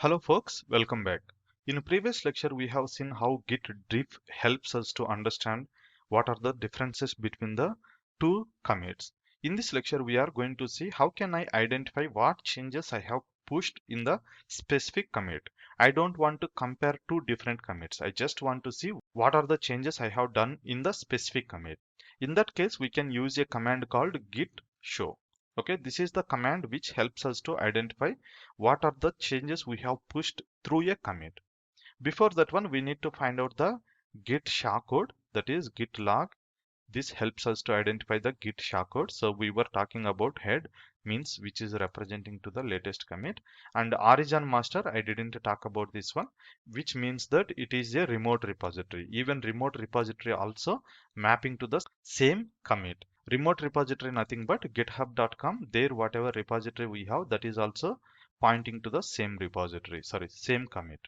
Hello folks, welcome back. In a previous lecture, we have seen how Git diff helps us to understand what are the differences between the two commits. In this lecture, we are going to see how can I identify what changes I have pushed in the specific commit. I don't want to compare two different commits. I just want to see what are the changes I have done in the specific commit. In that case, we can use a command called git show. Okay, this is the command which helps us to identify what are the changes we have pushed through a commit. Before that one, we need to find out the git sha code, that is git log. This helps us to identify the git sha code. So we were talking about head means which is representing to the latest commit, and origin master I didn't talk about this one, which means that it is a remote repository. Even remote repository also mapping to the same commit. Remote repository nothing but github.com. There whatever repository we have, that is also pointing to the same repository, sorry, same commit.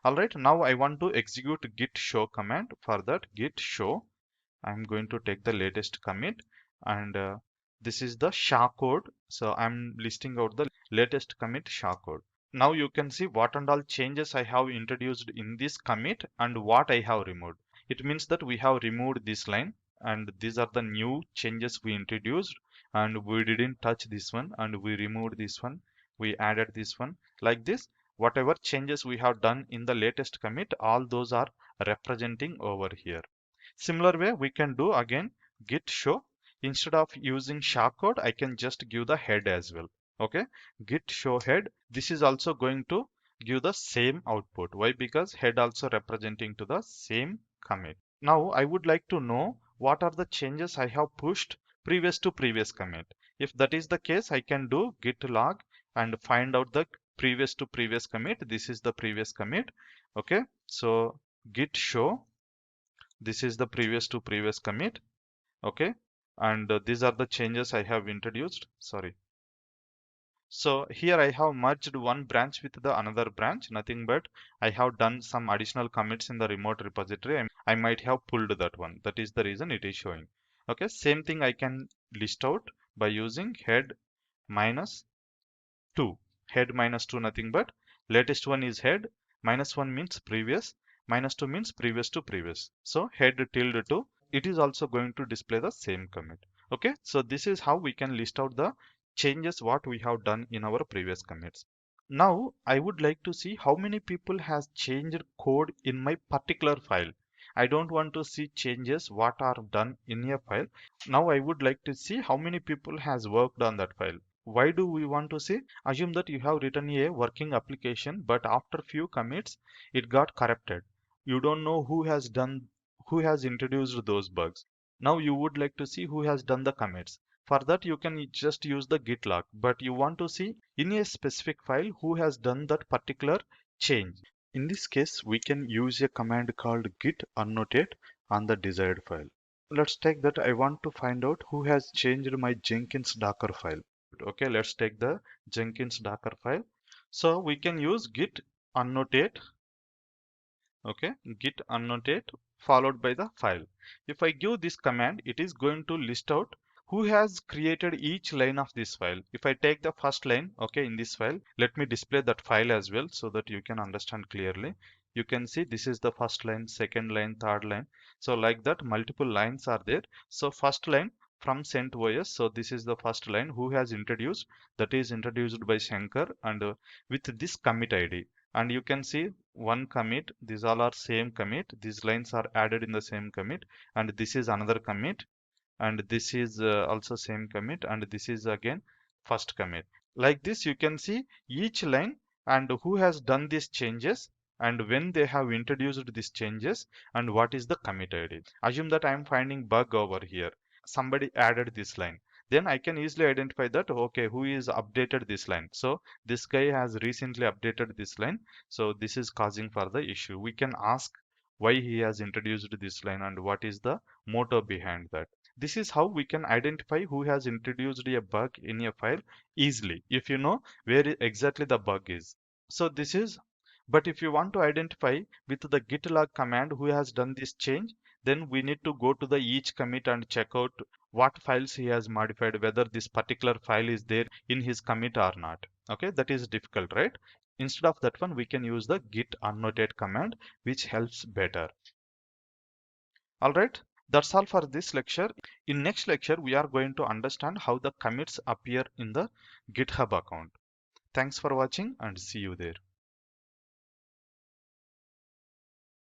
All right, now I want to execute git show command. For that, git show, I'm going to take the latest commit, and this is the SHA code. So I'm listing out the latest commit SHA code. Now you can see what and all changes I have introduced in this commit and what I have removed. It means that we have removed this line, and these are the new changes we introduced, and we didn't touch this one, and we removed this one, we added this one. Like this, whatever changes we have done in the latest commit, all those are representing over here. Similar way we can do again git show. Instead of using SHA code, I can just give the head as well. Okay, git show head. This is also going to give the same output. Why? Because head also representing to the same commit. Now I would like to know what are the changes I have pushed previous to previous commit. If that is the case, I can do git log and find out the previous to previous commit. This is the previous commit. Okay, so git show, this is the previous to previous commit. Okay, and these are the changes I have introduced, sorry. So here I have merged one branch with the another branch, nothing but I have done some additional commits in the remote repository. I might have pulled that one, that is the reason it is showing. Okay, same thing I can list out by using head minus 2. Head minus 2 nothing but latest one is head, minus 1 means previous, minus 2 means previous to previous. So head tilde 2, it is also going to display the same commit. Okay, so this is how we can list out the changes what we have done in our previous commits. Now I would like to see how many people has changed code in my particular file. I don't want to see changes what are done in a file. Now I would like to see how many people has worked on that file. Why do we want to see? Assume that you have written a working application, but after few commits, it got corrupted. You don't know who has introduced those bugs. Now you would like to see who has done the commits. For that, you can just use the git log, but you want to see in a specific file who has done that particular change. In this case, we can use a command called git annotate on the desired file. Let's take that I want to find out who has changed my Jenkins Docker file. Okay, let's take the Jenkins Docker file. So we can use git annotate. Okay, git annotate followed by the file. If I give this command, it is going to list out who has created each line of this file. If I take the first line, okay, in this file, let me display that file as well so that you can understand clearly. You can see this is the first line, second line, third line. So like that, multiple lines are there. So first line from CentOS. So this is the first line who has introduced, that is introduced by Shankar, and with this commit ID. And you can see one commit, these all are same commit, these lines are added in the same commit, and this is another commit, and this is also same commit, and this is again first commit. Like this you can see each line and who has done these changes and when they have introduced these changes and what is the commit ID. Assume that I am finding bug over here, somebody added this line, then I can easily identify that okay, who is updated this line. So this guy has recently updated this line, so this is causing for the issue. We can ask why he has introduced this line and what is the motive behind that. This is how we can identify who has introduced a bug in a file easily if you know where exactly the bug is. So this is, but if you want to identify with the git log command who has done this change, then we need to go to the each commit and check out what files he has modified, whether this particular file is there in his commit or not. Okay, that is difficult, right? Instead of that one, we can use the git annotate command, which helps better. All right, that's all for this lecture. In next lecture, we are going to understand how the commits appear in the GitHub account. Thanks for watching and see you there.